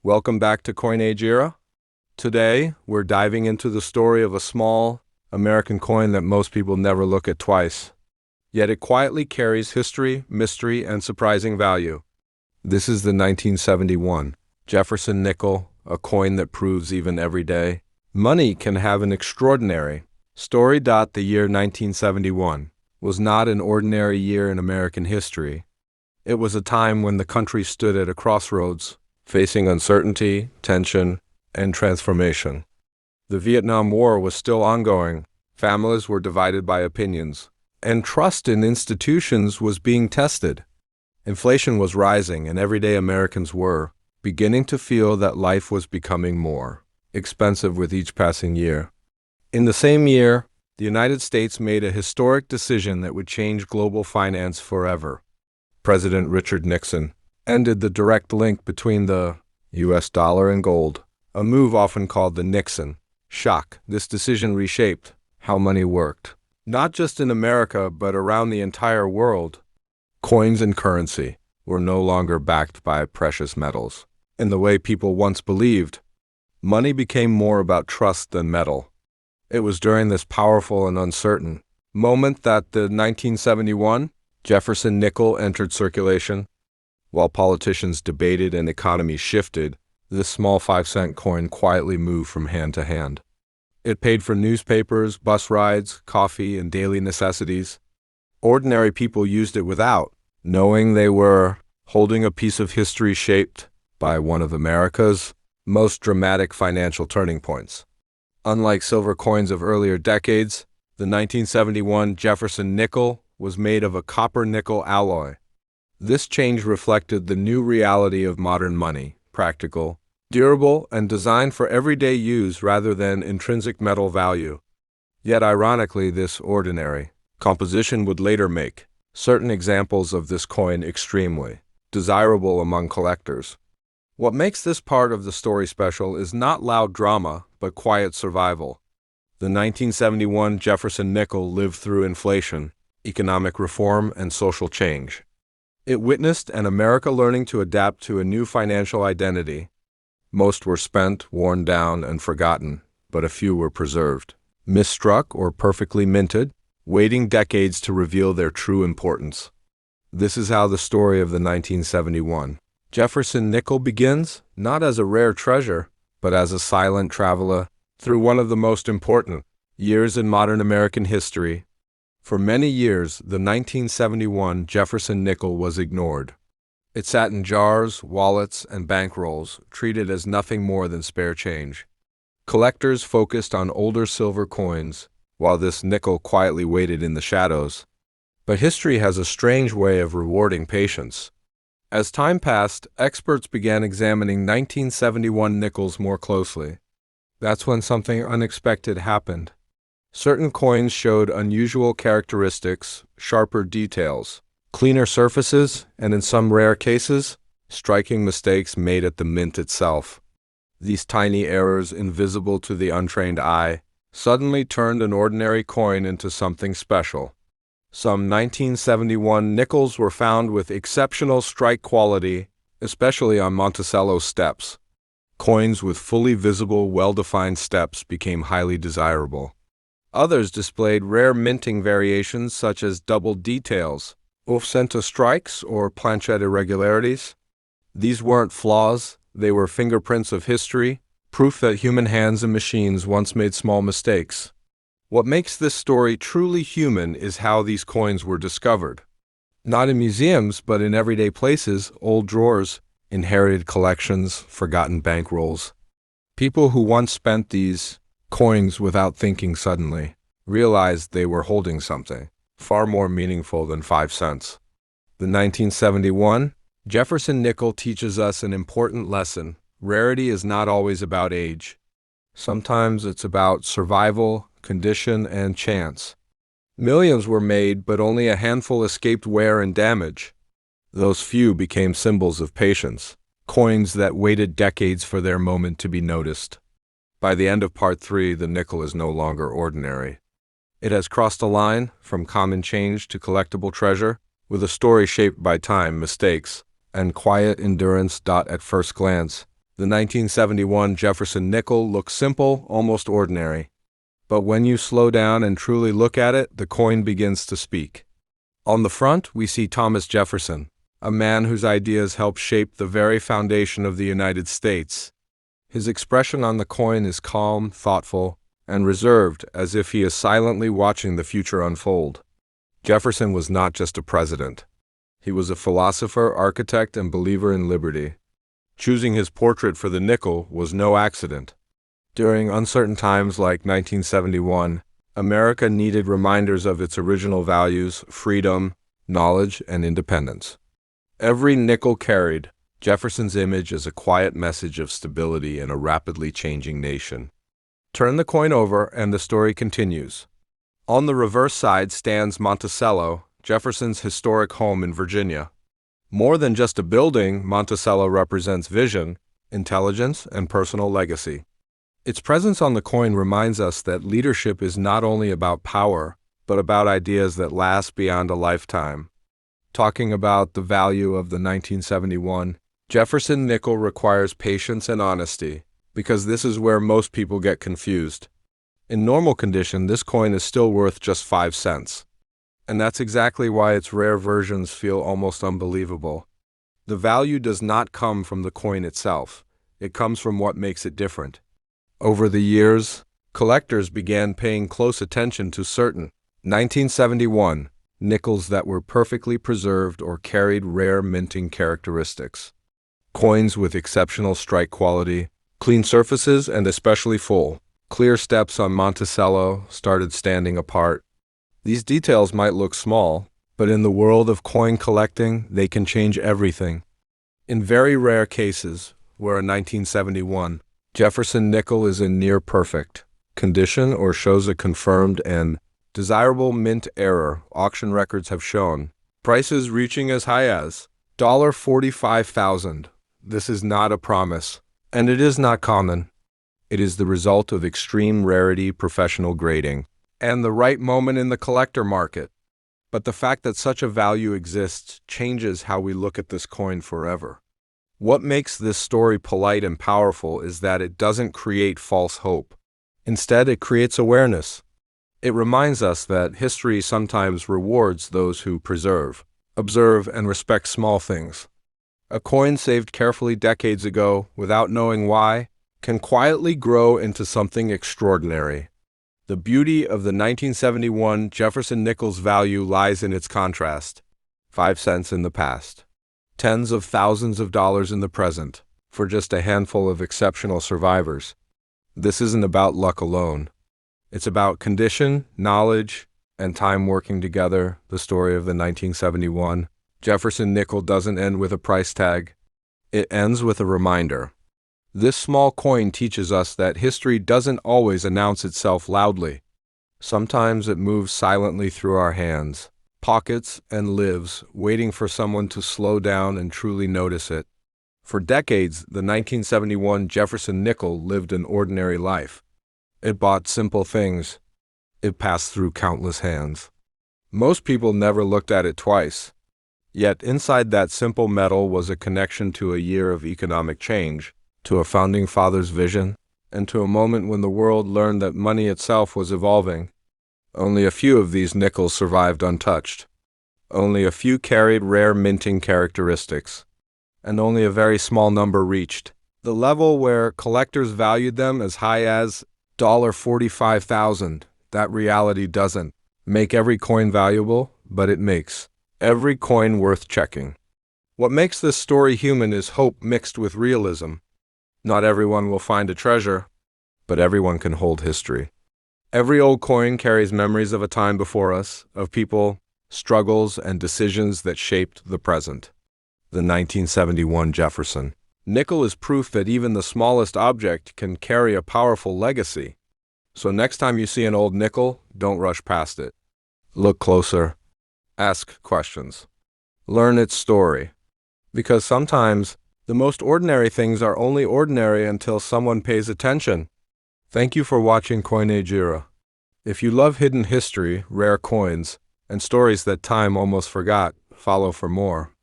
Welcome back to CoinAgeEra. Today, we're diving into the story of a small American coin that most people never look at twice. Yet it quietly carries history, mystery, and surprising value. This is the 1971 Jefferson Nickel, a coin that proves even every day money can have an extraordinary story. The year 1971 was not an ordinary year in American history. It was a time when the country stood at a crossroads, facing uncertainty, tension, and transformation. The Vietnam War was still ongoing, families were divided by opinions, and trust in institutions was being tested. Inflation was rising, and everyday Americans were beginning to feel that life was becoming more expensive with each passing year. In the same year, the United States made a historic decision that would change global finance forever. President Richard Nixon ended the direct link between the U.S. dollar and gold, a move often called the Nixon shock. This decision reshaped how money worked, not just in America but around the entire world. Coins and currency were no longer backed by precious metals. In the way people once believed, money became more about trust than metal. It was during this powerful and uncertain moment that the 1971 Jefferson Nickel entered circulation. While politicians debated and economies shifted, this small 5-cent coin quietly moved from hand to hand. It paid for newspapers, bus rides, coffee, and daily necessities. Ordinary people used it without knowing they were holding a piece of history shaped by one of America's most dramatic financial turning points. Unlike silver coins of earlier decades, the 1971 Jefferson Nickel was made of a copper-nickel alloy. This change reflected the new reality of modern money: practical, durable, and designed for everyday use rather than intrinsic metal value. Yet ironically, this ordinary composition would later make certain examples of this coin extremely desirable among collectors. What makes this part of the story special is not loud drama, but quiet survival. The 1971 Jefferson Nickel lived through inflation, economic reform, and social change. It witnessed an America learning to adapt to a new financial identity. Most were spent, worn down, and forgotten, but a few were preserved, misstruck or perfectly minted, waiting decades to reveal their true importance. This is how the story of the 1971 Jefferson Nickel begins, not as a rare treasure, but as a silent traveler through one of the most important years in modern American history. For many years, the 1971 Jefferson Nickel was ignored. It sat in jars, wallets, and bankrolls, treated as nothing more than spare change. Collectors focused on older silver coins, while this nickel quietly waited in the shadows. But history has a strange way of rewarding patience. As time passed, experts began examining 1971 nickels more closely. That's when something unexpected happened. Certain coins showed unusual characteristics, sharper details, cleaner surfaces, and in some rare cases, striking mistakes made at the mint itself. These tiny errors, invisible to the untrained eye, suddenly turned an ordinary coin into something special. Some 1971 nickels were found with exceptional strike quality, especially on Monticello steps. Coins with fully visible, well-defined steps became highly desirable. Others displayed rare minting variations such as double details, off-center strikes, or planchette irregularities. These weren't flaws, they were fingerprints of history, proof that human hands and machines once made small mistakes. What makes this story truly human is how these coins were discovered. Not in museums, but in everyday places: old drawers, inherited collections, forgotten bankrolls. People who once spent these coins without thinking suddenly realized they were holding something far more meaningful than 5 cents. The 1971 Jefferson Nickel teaches us an important lesson. Rarity is not always about age. Sometimes it's about survival, condition, and chance. Millions were made, but only a handful escaped wear and damage. Those few became symbols of patience, coins that waited decades for their moment to be noticed. By the end of Part 3, the nickel is no longer ordinary. It has crossed a line from common change to collectible treasure, with a story shaped by time, mistakes, and quiet endurance. At first glance, The 1971 Jefferson Nickel looks simple, almost ordinary. But when you slow down and truly look at it, the coin begins to speak. On the front, we see Thomas Jefferson, a man whose ideas helped shape the very foundation of the United States. His expression on the coin is calm, thoughtful, and reserved, as if he is silently watching the future unfold. Jefferson was not just a president. He was a philosopher, architect, and believer in liberty. Choosing his portrait for the nickel was no accident. During uncertain times like 1971, America needed reminders of its original values, freedom, knowledge, and independence. Every nickel carried Jefferson's image as a quiet message of stability in a rapidly changing nation. Turn the coin over and the story continues. On the reverse side stands Monticello, Jefferson's historic home in Virginia. More than just a building, Monticello represents vision, intelligence, and personal legacy. Its presence on the coin reminds us that leadership is not only about power, but about ideas that last beyond a lifetime. Talking about the value of the 1971 Jefferson nickel requires patience and honesty, because this is where most people get confused. In normal condition, this coin is still worth just 5 cents. And that's exactly why its rare versions feel almost unbelievable. The value does not come from the coin itself. It comes from what makes it different. Over the years, collectors began paying close attention to certain 1971 nickels that were perfectly preserved or carried rare minting characteristics. Coins with exceptional strike quality, clean surfaces, and especially full, clear steps on Monticello started standing apart. These details might look small, but in the world of coin collecting, they can change everything. In very rare cases, where a 1971 Jefferson nickel is in near perfect condition or shows a confirmed and desirable mint error, auction records have shown prices reaching as high as $45,000. This is not a promise, and it is not common. It is the result of extreme rarity, professional grading, and the right moment in the collector market. But the fact that such a value exists changes how we look at this coin forever. What makes this story polite and powerful is that it doesn't create false hope. Instead, it creates awareness. It reminds us that history sometimes rewards those who preserve, observe, and respect small things. A coin saved carefully decades ago, without knowing why, can quietly grow into something extraordinary. The beauty of the 1971 Jefferson nickel's value lies in its contrast. 5 cents in the past. Tens of thousands of dollars in the present, for just a handful of exceptional survivors. This isn't about luck alone. It's about condition, knowledge, and time working together. The story of the 1971 Jefferson nickel doesn't end with a price tag. It ends with a reminder. This small coin teaches us that history doesn't always announce itself loudly. Sometimes it moves silently through our hands, pockets, and lives, waiting for someone to slow down and truly notice it. For decades, the 1971 Jefferson nickel lived an ordinary life. It bought simple things. It passed through countless hands. Most people never looked at it twice. Yet inside that simple metal was a connection to a year of economic change, to a founding father's vision, and to a moment when the world learned that money itself was evolving. Only a few of these nickels survived untouched. Only a few carried rare minting characteristics. And only a very small number reached the level where collectors valued them as high as $45,000. That reality doesn't make every coin valuable, but it makes every coin worth checking. What makes this story human is hope mixed with realism. Not everyone will find a treasure, but everyone can hold history. Every old coin carries memories of a time before us, of people, struggles, and decisions that shaped the present. The 1971 Jefferson nickel is proof that even the smallest object can carry a powerful legacy. So next time you see an old nickel, don't rush past it. Look closer. Ask questions. Learn its story. Because sometimes the most ordinary things are only ordinary until someone pays attention. Thank you for watching CoinAgeEra. If you love hidden history, rare coins, and stories that time almost forgot, follow for more.